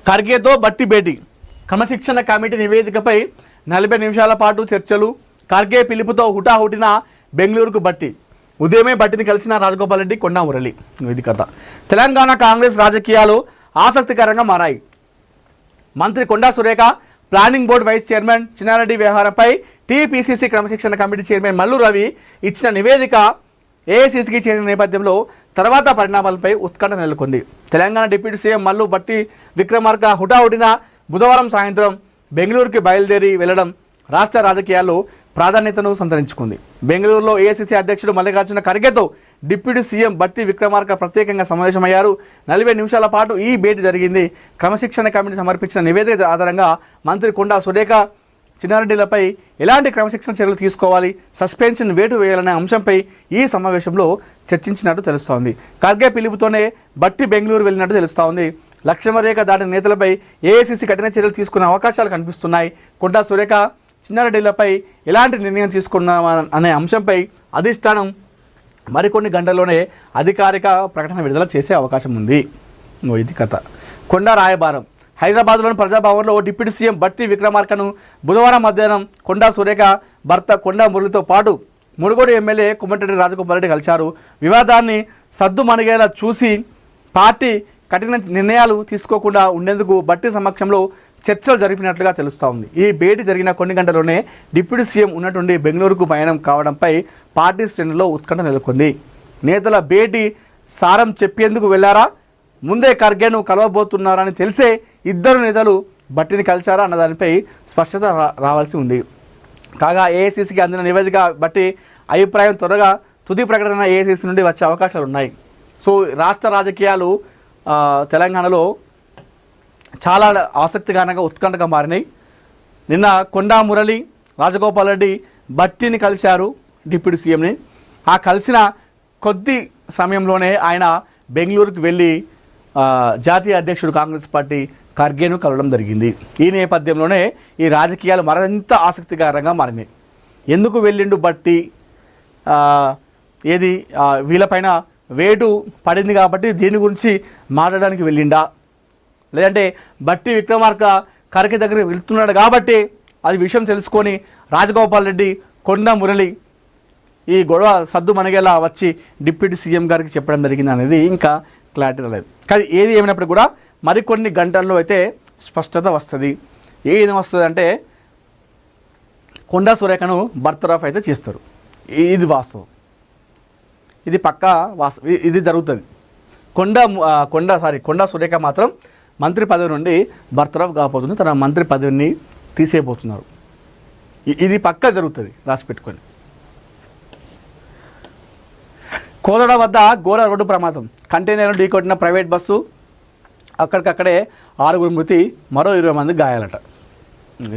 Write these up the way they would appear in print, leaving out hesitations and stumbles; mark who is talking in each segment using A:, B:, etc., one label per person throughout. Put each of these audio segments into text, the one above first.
A: ఖర్గేతో బట్టి భేటీ. క్రమశిక్షణ కమిటీ నివేదికపై 40 నిమిషాల పాటు చర్చలు. ఖర్గే పిలుపుతో హుటాహుటిన బెంగళూరుకు బట్టి. ఉదయమే బట్టిని కలిసిన రాజగోపాల్ రెడ్డి, కొండా మురళి. ఇది కథ. తెలంగాణ కాంగ్రెస్ రాజకీయాలు ఆసక్తికరంగా మారాయి. మంత్రి Konda Surekha, planning board vice chairman Chinna Reddy వ్యవహారంపై టీపీసీసీ క్రమశిక్షణ కమిటీ చైర్మన్ మల్లు రవి ఇచ్చిన నివేదిక ఏఐసీసీకి చేరిన నేపథ్యంలో తర్వాత పరిణామాలపై ఉత్కంఠ నెలకొంది. తెలంగాణ డిప్యూటీ సీఎం మల్లు భట్టి విక్రమార్క హుటాహుటిన బుధవారం సాయంత్రం బెంగళూరుకి బయలుదేరి వెళ్లడం రాష్ట్ర రాజకీయాల్లో ప్రాధాన్యతను సంతరించుకుంది. బెంగళూరులో ఏఐసీసీ అధ్యక్షుడు మల్లికార్జున ఖర్గేతో డిప్యూటీ సీఎం భట్టి విక్రమార్క ప్రత్యేకంగా సమావేశమయ్యారు. 40 నిమిషాల పాటు ఈ భేటీ జరిగింది. క్రమశిక్షణ కమిటీ సమర్పించిన నివేదిక ఆధారంగా మంత్రి కొండా సురేఖ, చిన్నారెడ్డిలపై ఎలాంటి క్రమశిక్షణ చర్యలు తీసుకోవాలి, సస్పెన్షన్ వేటు వేయాలనే అంశంపై ఈ సమావేశంలో చర్చించినట్టు తెలుస్తోంది. ఖర్గే పిలుపుతోనే భట్టి బెంగళూరు వెళ్ళినట్టు తెలుస్తోంది. లక్ష్మరేఖ దాటిన నేతలపై ఏఐసీసీ కఠిన చర్యలు తీసుకునే అవకాశాలు కనిపిస్తున్నాయి. కొండా సురేఖ, చిన్నారెడ్డిలపై ఎలాంటి నిర్ణయం తీసుకున్నామనే అంశంపై అధిష్టానం మరికొన్ని గంటల్లోనే అధికారిక ప్రకటన విడుదల చేసే అవకాశం ఉంది. ఇది కథ. కొండా రాయబారం. హైదరాబాద్లోని ప్రజాభవన్లో డిప్యూటీ సీఎం భట్టి విక్రమార్కను బుధవారం మధ్యాహ్నం కొండా సురేఖ భర్త కొండా మురళితో పాటు మునుగోడు ఎమ్మెల్యే కుమ్మటిరెడ్డి రాజగోపాల్ రెడ్డి కలిశారు. వివాదాన్ని సద్దుమణిగేలా చూసి పార్టీ కఠిన నిర్ణయాలు తీసుకోకుండా ఉండేందుకు భట్టి సమక్షంలో చర్చలు జరిపినట్లుగా తెలుస్తోంది. ఈ భేటీ జరిగిన కొన్ని గంటల్లోనే డిప్యూటీ సీఎం ఉన్నటువంటి బెంగళూరుకు పయనం కావడంపై పార్టీ శ్రేణుల్లో ఉత్కంఠ నెలకొంది. నేతల భేటీ సారం చెప్పేందుకు వెళ్లారా, ముందే ఖర్గేను కలవబోతున్నారని తెలిసే ఇద్దరు నేతలు భట్టిని కలిశారా అన్న దానిపై స్పష్టత రావాల్సి ఉంది. కాగా ఏఐసీసీకి అందిన నివేదిక బట్టి అభిప్రాయం త్వరగా తుది ప్రకటన ఏఐసీసీ నుండి వచ్చే అవకాశాలు ఉన్నాయి. సో రాష్ట్ర రాజకీయాలు తెలంగాణలో చాలా ఆసక్తికరంగా ఉత్కంఠగా మారినాయి. నిన్న కొండా మురళి, రాజగోపాల్ రెడ్డి భట్టిని కలిశారు, డిప్యూటీ సీఎంని. ఆ కలిసిన కొద్ది సమయంలోనే ఆయన బెంగళూరుకు వెళ్ళి జాతీయ అధ్యక్షుడు కాంగ్రెస్ పార్టీ ఖర్గేను కలవడం జరిగింది. ఈ నేపథ్యంలోనే ఈ రాజకీయాలు మరింత ఆసక్తికరంగా మారినాయి. ఎందుకు వెళ్ళిండు భట్టి, ఏది వీళ్ళపైన వేటు పడింది కాబట్టి దీని గురించి మాట్లాడడానికి వెళ్ళిండా, లేదంటే భట్టి విక్రమార్క ఖర్గే దగ్గరికి వెళ్తున్నాడు కాబట్టి అది విషయం తెలుసుకొని రాజగోపాల్ రెడ్డి, కొండా మురళి ఈ గొడవ సద్దు మనగేలా వచ్చి డిప్యూటీ సీఎం గారికి చెప్పడం జరిగింది అనేది ఇంకా క్లారిటీ రాలేదు. కానీ ఏది ఏమైనప్పుడు కూడా మరికొన్ని గంటల్లో అయితే స్పష్టత వస్తుంది. ఏది వస్తుంది అంటే కొండా సురేఖను బర్తరఫ్ అయితే చేస్తారు. ఇది వాస్తవం, ఇది పక్కా వాస్తవం, ఇది జరుగుతుంది. కొండా సురేఖ మాత్రం మంత్రి పదవి నుండి బర్తరఫ్ కాకపోతుంది, తన మంత్రి పదవిని తీసేయబోతున్నారు. ఇది పక్కా జరుగుతుంది, రాసి పెట్టుకొని. కోదడ వద్ద ఘోర రోడ్డు ప్రమాదం. కంటైనర్ను ఢీకొట్టిన ప్రైవేట్ బస్సు, అక్కడికక్కడే 6 మృతి, మరో 20 మంది గాయాలట.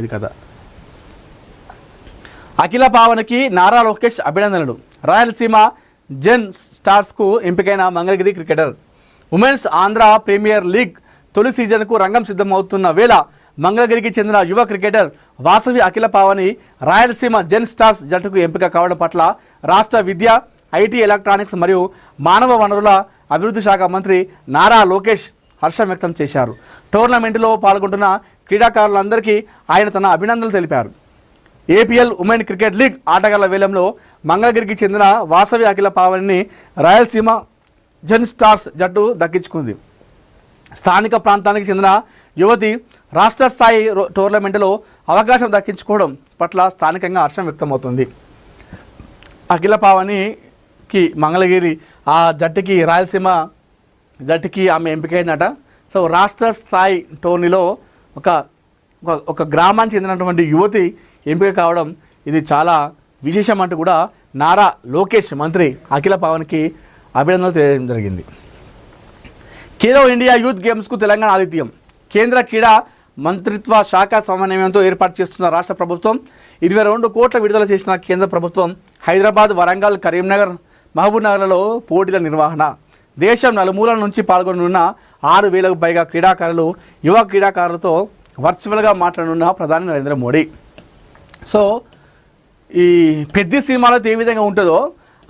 A: ఇది కదా. అఖిల పావనికి నారా లోకేష్ అభినందనలు. రాయలసీమ జెన్ స్టార్స్కు ఎంపికైన Mangalagiri cricketer. Women's Andhra premier league తొలి సీజన్కు రంగం సిద్ధమవుతున్న వేళ మంగళగిరికి చెందిన యువ cricketer Vasavi Akhila Pavani Rayalaseema gen stars జట్టుకు ఎంపిక కావడం పట్ల రాష్ట్ర విద్య, ఐటీ, ఎలక్ట్రానిక్స్ మరియు మానవ వనరుల అభివృద్ధి శాఖ మంత్రి నారా లోకేష్ హర్షం వ్యక్తం చేశారు. టోర్నమెంటులో పాల్గొంటున్న క్రీడాకారులందరికీ ఆయన తన అభినందనలు తెలిపారు. ఏపీఎల్ ఉమెన్ క్రికెట్ లీగ్ ఆటగాళ్ల వేలంలో మంగళగిరికి చెందిన వాసవి అఖిల పావనిని రాయలసీమ జెన్ స్టార్స్ జట్టు దక్కించుకుంది. స్థానిక ప్రాంతానికి చెందిన యువతి రాష్ట్ర స్థాయి టోర్నమెంటులో అవకాశం దక్కించుకోవడం పట్ల స్థానికంగా హర్షం వ్యక్తమవుతుంది. అఖిల పావనికి మంగళగిరి ఆ జట్టుకి, రాయలసీమ జట్టుకి ఆమె ఎంపికైందట. సో రాష్ట్ర స్థాయి టోర్నీలో ఒక గ్రామానికి చెందినటువంటి యువతి ఎంపిక కావడం ఇది చాలా విశేషం అంటూ కూడా నారా లోకేష్ మంత్రి అఖిల పావన్కి అభినందనలు తెలియడం జరిగింది. ఖేలో ఇండియా యూత్ గేమ్స్కు తెలంగాణ ఆతిథ్యం. కేంద్ర క్రీడా మంత్రిత్వ శాఖ సమన్వయంతో ఏర్పాటు చేస్తున్న రాష్ట్ర ప్రభుత్వం 22 కోట్ల విడుదల చేసిన కేంద్ర ప్రభుత్వం హైదరాబాద్, వరంగల్, కరీంనగర్, మహబూబ్నగర్లలో పోటీల నిర్వహణ. దేశం నలుమూలల నుంచి పాల్గొనున్న 6,000కు పైగా క్రీడాకారులు, యువ క్రీడాకారులతో వర్చువల్గా మాట్లాడనున్న ప్రధాని నరేంద్ర మోడీ. సో ఈ పెద్ద సినిమాలో ఏ విధంగా ఉంటుందో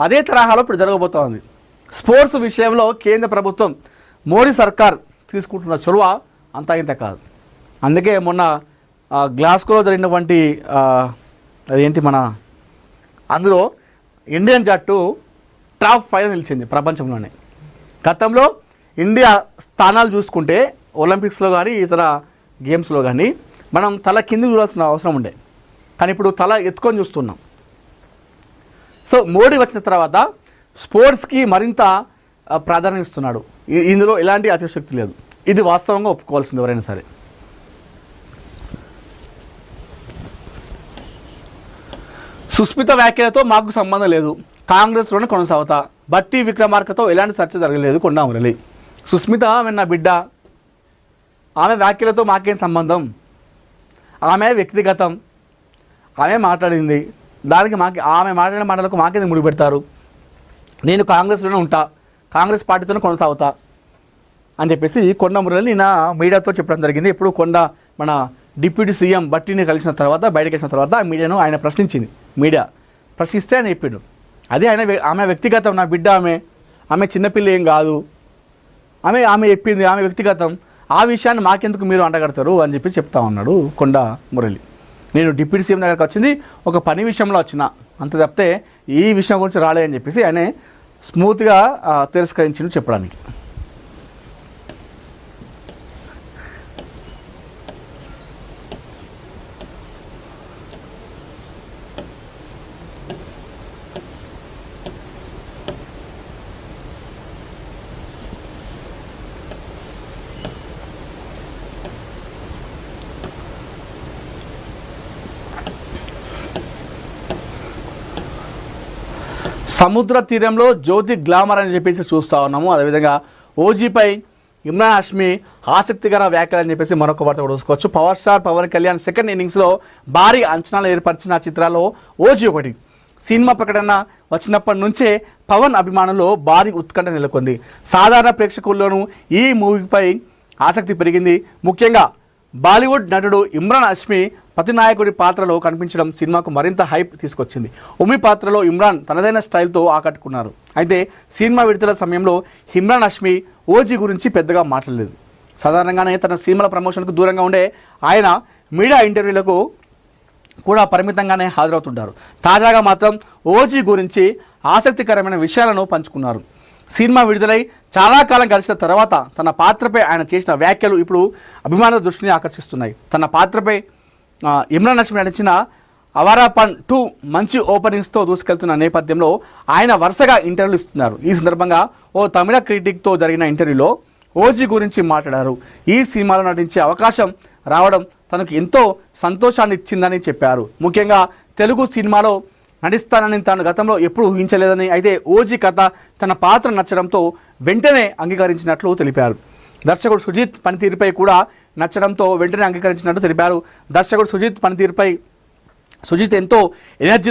A: అదే తరహాలో ఇప్పుడు జరగబోతోంది. స్పోర్ట్స్ విషయంలో కేంద్ర ప్రభుత్వం, మోడీ సర్కార్ తీసుకుంటున్న చొరవ అంతా ఇంత కాదు. అందుకే మొన్న గ్లాస్గోలో జరిగినటువంటి అదేంటి మన అందులో ఇండియన్ జట్టు టాప్ 5 నిలిచింది ప్రపంచంలోనే. గతంలో ఇండియా స్థానాలు చూసుకుంటే ఒలింపిక్స్లో కానీ ఇతర గేమ్స్లో కానీ మనం తల కింది చూడాల్సిన అవసరం ఉండే, కానీ ఇప్పుడు తల ఎత్తుకొని చూస్తున్నాం. సో మోడీ వచ్చిన తర్వాత స్పోర్ట్స్కి మరింత ప్రాధాన్యం ఇస్తున్నాడు. ఇందులో ఎలాంటి అతిశక్తి లేదు. ఇది వాస్తవంగా ఒప్పుకోవాల్సింది ఎవరైనా సరే. సుస్మిత వ్యాఖ్యలతో మాకు సంబంధం లేదు, కాంగ్రెస్లోనే కొనసాగుతా. బట్టి విక్రమార్కతో ఎలాంటి చర్చ జరగలేదు కొండా మురళి. సుస్మిత ఆమె నా బిడ్డ, ఆమె వ్యాఖ్యలతో మాకేం సంబంధం, ఆమె వ్యక్తిగతం, ఆమె మాట్లాడింది, దానికి ఆమె మాట్లాడిన మాటలకు మాకేది ముడిపెడతారు. నేను కాంగ్రెస్లోనే ఉంటా, కాంగ్రెస్ పార్టీతోనే కొనసాగుతా అని చెప్పేసి కొండా మురళి నా మీడియాతో చెప్పడం జరిగింది. ఇప్పుడు మన డిప్యూటీ సీఎం బట్టిని కలిసిన తర్వాత, బయటకు వచ్చిన తర్వాత మీడియాను ఆయన ప్రశ్నించింది. మీడియా ప్రశ్నిస్తే ఆయన చెప్పిండు, అదే ఆమె వ్యక్తిగతం, నా బిడ్డ, ఆమె చిన్నపిల్ల ఏం కాదు, ఆమె చెప్పింది, ఆమె వ్యక్తిగతం, ఆ విషయాన్ని మాకెందుకు మీరు అంటగడతారు అని చెప్పి చెప్తా ఉన్నాడు కొండా మురళి. నేను డిప్యూటీ సీఎం దగ్గరకు వచ్చింది ఒక పని విషయంలో వచ్చిన, అంత తప్పితే ఈ విషయం గురించి రాలేదని చెప్పేసి ఆయన స్మూత్గా తిరస్కరించిండు చెప్పడానికి. సముద్ర తీరంలో జ్యోతి గ్లామర్ అని చెప్పేసి చూస్తూ ఉన్నాము. అదేవిధంగా ఓజీపై ఇమ్రాన్ హాష్మి ఆసక్తికర వ్యాఖ్యలు అని చెప్పేసి మరొక వార్త కూడా చూసుకోవచ్చు. Power star Pawan Kalyan second ఇన్నింగ్స్లో భారీ అంచనాలు ఏర్పరిచిన చిత్రాల్లో ఓజీ ఒకటి. సినిమా ప్రకటన వచ్చినప్పటి నుంచే పవన్ అభిమానుల్లో భారీ ఉత్కంఠ నెలకొంది. సాధారణ ప్రేక్షకుల్లోనూ ఈ మూవీపై ఆసక్తి పెరిగింది. ముఖ్యంగా బాలీవుడ్ నటుడు ఇమ్రాన్ హాష్మి ప్రతినాయకుడి పాత్రలో కనిపించడం సినిమాకు మరింత హైప్ తీసుకొచ్చింది. ఉమి పాత్రలో ఇమ్రాన్ తనదైన స్టైల్తో ఆకట్టుకున్నారు. అయితే సినిమా విడుదల సమయంలో ఇమ్రాన్ హాష్మి ఓజీ గురించి పెద్దగా మాట్లాడలేదు. సాధారణంగానే తన సినిమాల ప్రమోషన్కు దూరంగా ఉండే ఆయన మీడియా ఇంటర్వ్యూలకు కూడా పరిమితంగానే హాజరవుతుంటారు. తాజాగా మాత్రం ఓజీ గురించి ఆసక్తికరమైన విషయాలను పంచుకున్నారు. సినిమా విడుదలై చాలా కాలం గడిచిన తర్వాత తన పాత్రపై ఆయన చేసిన వ్యాఖ్యలు ఇప్పుడు అభిమానుల దృష్టిని ఆకర్షిస్తున్నాయి. తన పాత్రపై ఇమ్రాన్ హాష్మి నటించిన అవారాపన్ 2 మంచి ఓపెనింగ్స్తో దూసుకెళ్తున్న నేపథ్యంలో ఆయన వరుసగా ఇంటర్వ్యూలు ఇస్తున్నారు. ఈ సందర్భంగా ఓ తమిళ క్రిటిక్తో జరిగిన ఇంటర్వ్యూలో ఓజీ గురించి మాట్లాడారు. ఈ సినిమాలో నటించే అవకాశం రావడం తనకు ఎంతో సంతోషాన్ని ఇచ్చిందని చెప్పారు. ముఖ్యంగా తెలుగు సినిమాలో నటిస్తానని తాను గతంలో ఎప్పుడూ ఊహించలేదని, అయితే ఓజీ కథ తన పాత్ర నచ్చడంతో వెంటనే అంగీకరించినట్లు తెలిపారు. దర్శకుడు సుజిత్ పనితీరుపై కూడా నచ్చడంతో వెంటనే అంగీకరించినట్టు తెలిపారు. దర్శకుడు సుజిత్ పనితీరుపై సుజిత్ ఎంతో ఎనర్జీ